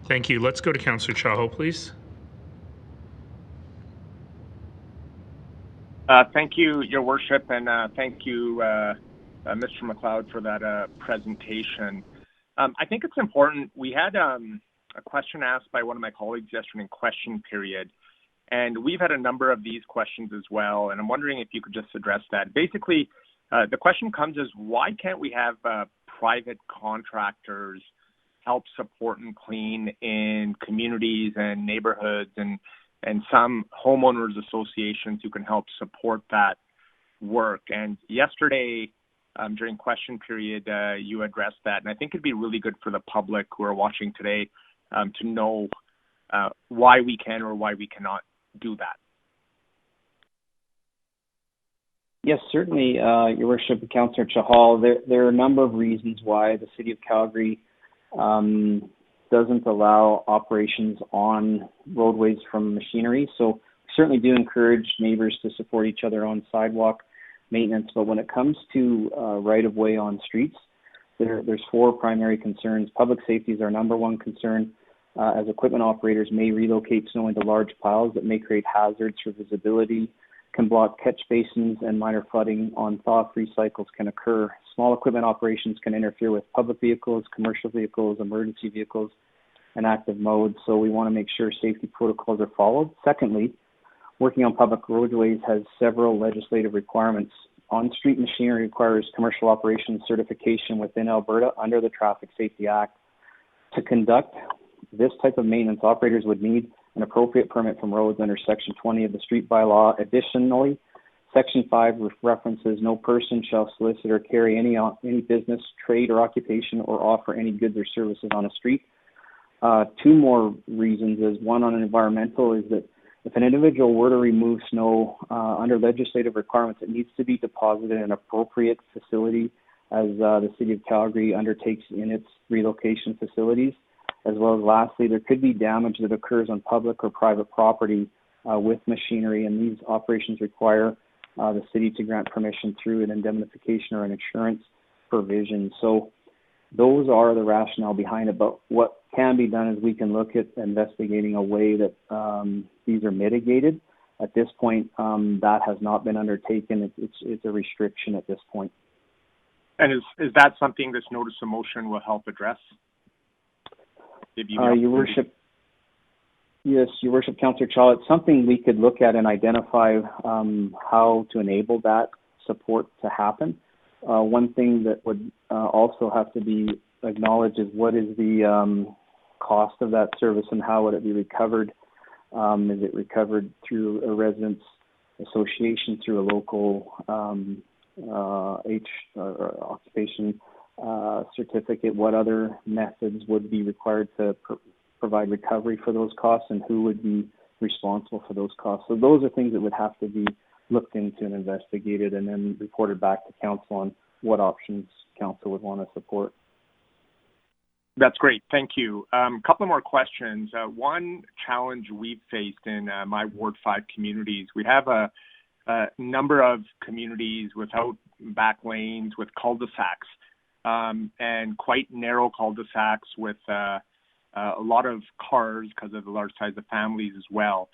Thank you. Let's go to Councillor Chaho, please. Thank you, Your Worship, and thank you, Mr. McLeod, for that presentation. I think it's important. We had a question asked by one of my colleagues yesterday in question period, and we've had a number of these questions as well, and I'm wondering if you could just address that. Basically, the question comes as, why can't we have private contractors help support and clean in communities and neighborhoods and some homeowners associations who can help support that work? And yesterday, during question period, you addressed that, and I think it'd be really good for the public who are watching today to know why we can or why we cannot do that. Yes, certainly, Your Worship, Councillor Chahal. There are a number of reasons why the City of Calgary doesn't allow operations on roadways from machinery. So we certainly do encourage neighbors to support each other on sidewalk maintenance. But when it comes to right-of-way on streets, there's four primary concerns. Public safety is our number one concern, as equipment operators may relocate snow into large piles that may create hazards for visibility, can block catch basins, and minor flooding on thaw-free cycles can occur. Small equipment operations can interfere with public vehicles, commercial vehicles, emergency vehicles, and active modes. So we want to make sure safety protocols are followed. Secondly, working on public roadways has several legislative requirements. On-street machinery requires commercial operations certification within Alberta under the Traffic Safety Act. To conduct this type of maintenance, operators would need an appropriate permit from roads under Section 20 of the Street Bylaw. Additionally, Section 5 references no person shall solicit or carry any business, trade, or occupation or offer any goods or services on a street. Two more reasons is, one on environmental, is that if an individual were to remove snow under legislative requirements, it needs to be deposited in an appropriate facility as the City of Calgary undertakes in its relocation facilities. As well as lastly, there could be damage that occurs on public or private property with machinery, and these operations require the city to grant permission through an indemnification or an insurance provision. So those are the rationale behind it. But what can be done is we can look at investigating a way that these are mitigated. At this point, that has not been undertaken. It's a restriction at this point. And is that something this notice of motion will help address? Your Worship, yes, Your Worship, Councillor Chaw, it's something we could look at and identify how to enable that support to happen. One thing that would also have to be acknowledged is, what is the cost of that service and how would it be recovered? Is it recovered through a residents association, through a local occupation certificate? What other methods would be required to provide recovery for those costs, and who would be responsible for those costs? So those are things that would have to be looked into and investigated, and then reported back to council on what options council would want to support. That's great. Thank you. A couple more questions. One challenge we've faced in my Ward 5 communities, we have a number of communities without back lanes, with cul-de-sacs, and quite narrow cul-de-sacs with a lot of cars because of the large size of families as well.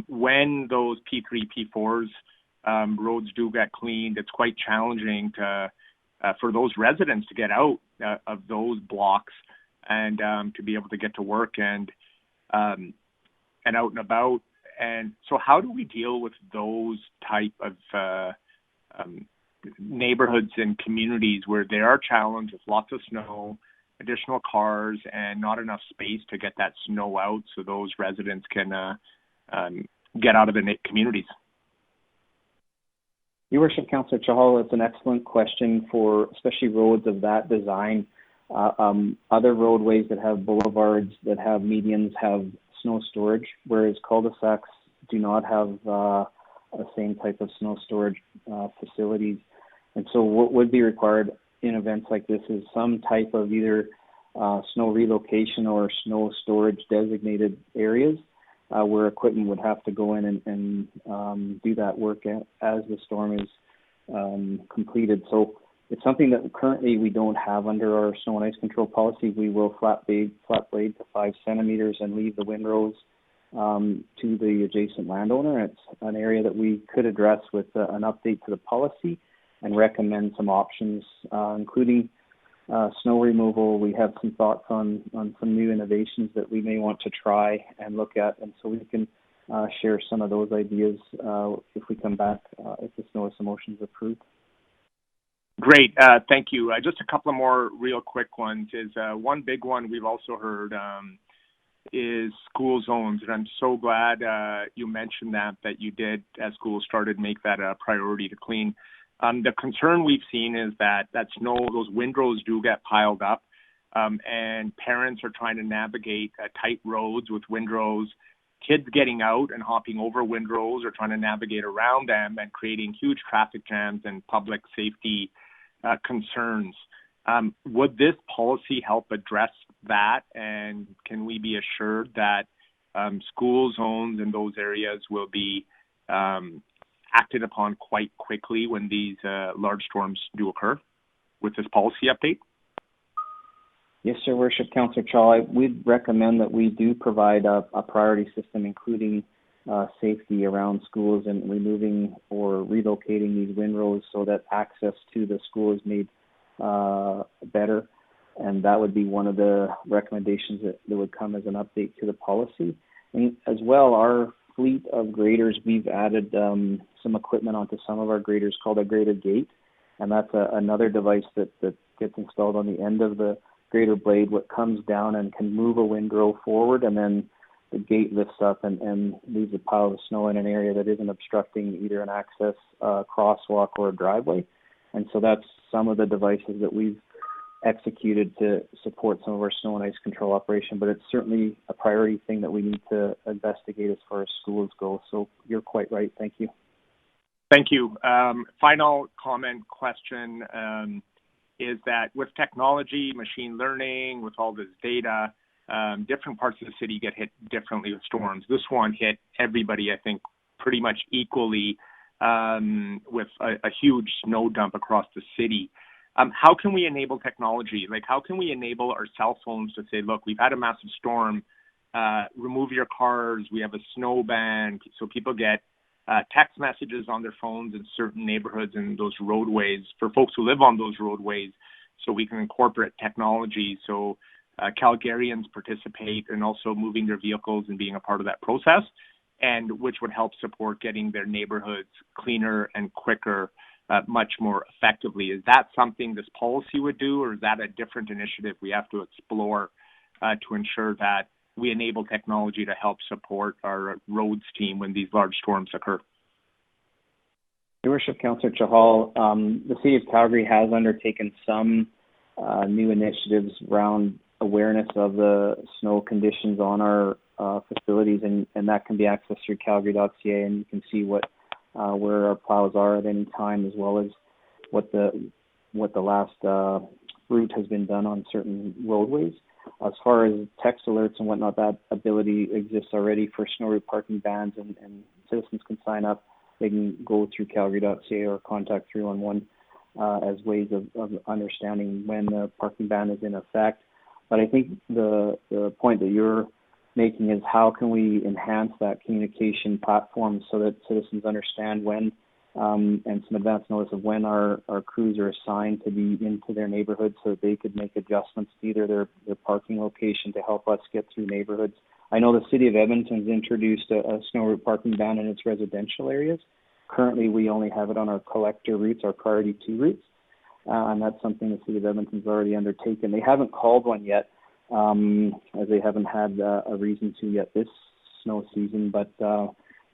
When those P3, P4s roads do get cleaned, it's quite challenging for those residents to get out of those blocks and to be able to get to work and out and about. And so how do we deal with those type of neighborhoods and communities where there are challenges with lots of snow, additional cars, and not enough space to get that snow out so those residents can get out of the communities? Your Worship, Councillor Chahal, it's an excellent question for especially roads of that design. Other roadways that have boulevards, that have medians, have snow storage, whereas cul-de-sacs do not have the same type of snow storage facilities. And so what would be required in events like this is some type of either snow relocation or snow storage designated areas where equipment would have to go in and do that work as the storm is completed. So It's something that currently we don't have under our snow and ice control policy. We will flat blade to 5 centimeters and leave the windrows to the adjacent landowner. It's an area that we could address with an update to the policy and recommend some options, including snow removal. We have some thoughts on some new innovations that we may want to try and look at, and so we can share some of those ideas if we come back, if the snow is motion is approved. Great. Thank you. Just a couple of more real quick ones. One big one we've also heard is school zones, and I'm so glad you mentioned that you did, as schools started, make that a priority to clean. The concern we've seen is that snow, those windrows do get piled up, and parents are trying to navigate tight roads with windrows, kids getting out and hopping over windrows or trying to navigate around them and creating huge traffic jams and public safety concerns. Would this policy help address that, and can we be assured that school zones in those areas will be acted upon quite quickly when these large storms do occur with this policy update? Yes, Your Worship. Councillor Chaw, we'd recommend that we do provide a priority system, including safety around schools and removing or relocating these windrows so that access to the school is made better. And that would be one of the recommendations that would come as an update to the policy. And as well, our fleet of graders, we've added some equipment onto some of our graders called a grader gate. And that's another device that gets installed on the end of the grader blade, what comes down and can move a windrow forward, and then the gate lifts up and leaves a pile of snow in an area that isn't obstructing either an access crosswalk or a driveway. And so that's some of the devices that we've executed to support some of our snow and ice control operation, but it's certainly a priority thing that we need to investigate as far as schools go. So you're quite right. Thank you. Thank you. Final comment question is that with technology, machine learning, with all this data, different parts of the city get hit differently with storms. This one hit everybody, I think, pretty much equally with a huge snow dump across the city. How can we enable technology? Like, how can we enable our cell phones to say, look, we've had a massive storm, remove your cars, we have a snow ban, so people get text messages on their phones in certain neighborhoods and those roadways for folks who live on those roadways, so we can incorporate technology so Calgarians participate in also moving their vehicles and being a part of that process, and which would help support getting their neighborhoods cleaner and quicker, much more effectively. Is that something this policy would do, or is that a different initiative we have to explore to ensure that we enable technology to help support our roads team when these large storms occur? Your Worship, Councillor Chahal, the City of Calgary has undertaken some new initiatives around awareness of the snow conditions on our facilities, and that can be accessed through calgary.ca, and you can see where our plows are at any time, as well as what the last route has been done on certain roadways. As far as text alerts and whatnot, that ability exists already for snow route parking bans, and citizens can sign up. They can go through calgary.ca or contact 311 as ways of understanding when the parking ban is in effect. But I think the point that you're making is how can we enhance that communication platform so that citizens understand when and some advance notice of when our crews are assigned to be into their neighborhood so that they could make adjustments to either their parking location to help us get through neighborhoods. I know the City of Edmonton's introduced a snow route parking ban in its residential areas. Currently, we only have it on our collector routes, our priority 2 routes, and that's something the City of Edmonton's already undertaken. They haven't called one yet, as they haven't had a reason to yet this snow season, but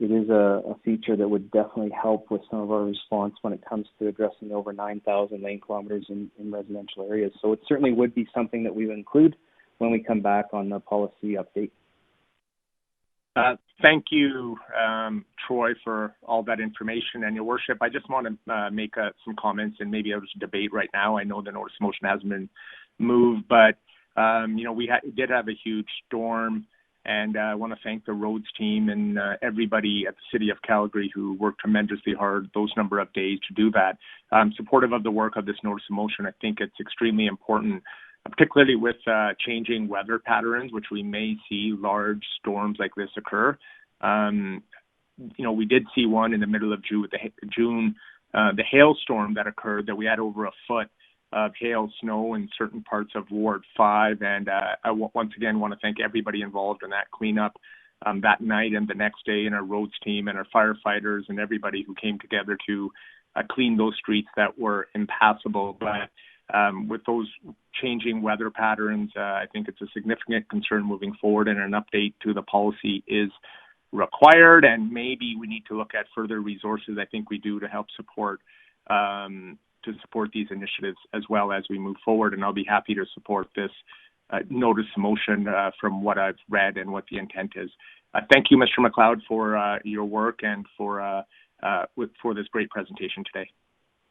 it is a feature that would definitely help with some of our response when it comes to addressing over 9,000 lane kilometers in residential areas. So it certainly would be something that we would include when we come back on the policy update. Thank you, Troy, for all that information. And Your Worship, I just want to make some comments, and maybe there's a debate right now. I know the notice of motion hasn't been moved, but we did have a huge storm And I want to thank the roads team and everybody at the City of Calgary who worked tremendously hard those number of days to do that. I'm supportive of the work of this notice of motion. I think it's extremely important, particularly with changing weather patterns, which we may see large storms like this occur. We did see one in the middle of June, the hailstorm that occurred, that we had over a foot of hail, snow in certain parts of Ward 5. And I once again want to thank everybody involved in that cleanup that night and the next day, and our roads team and our firefighters and everybody who came together to clean those streets that were impassable. But with those changing weather patterns, I think it's a significant concern moving forward, and an update to the policy is required, and maybe we need to look at further resources. I think we do, to help support these initiatives as well as we move forward. And I'll be happy to support this notice of motion from what I've read and what the intent is. Thank you, Mr. McLeod, for your work and for this great presentation today.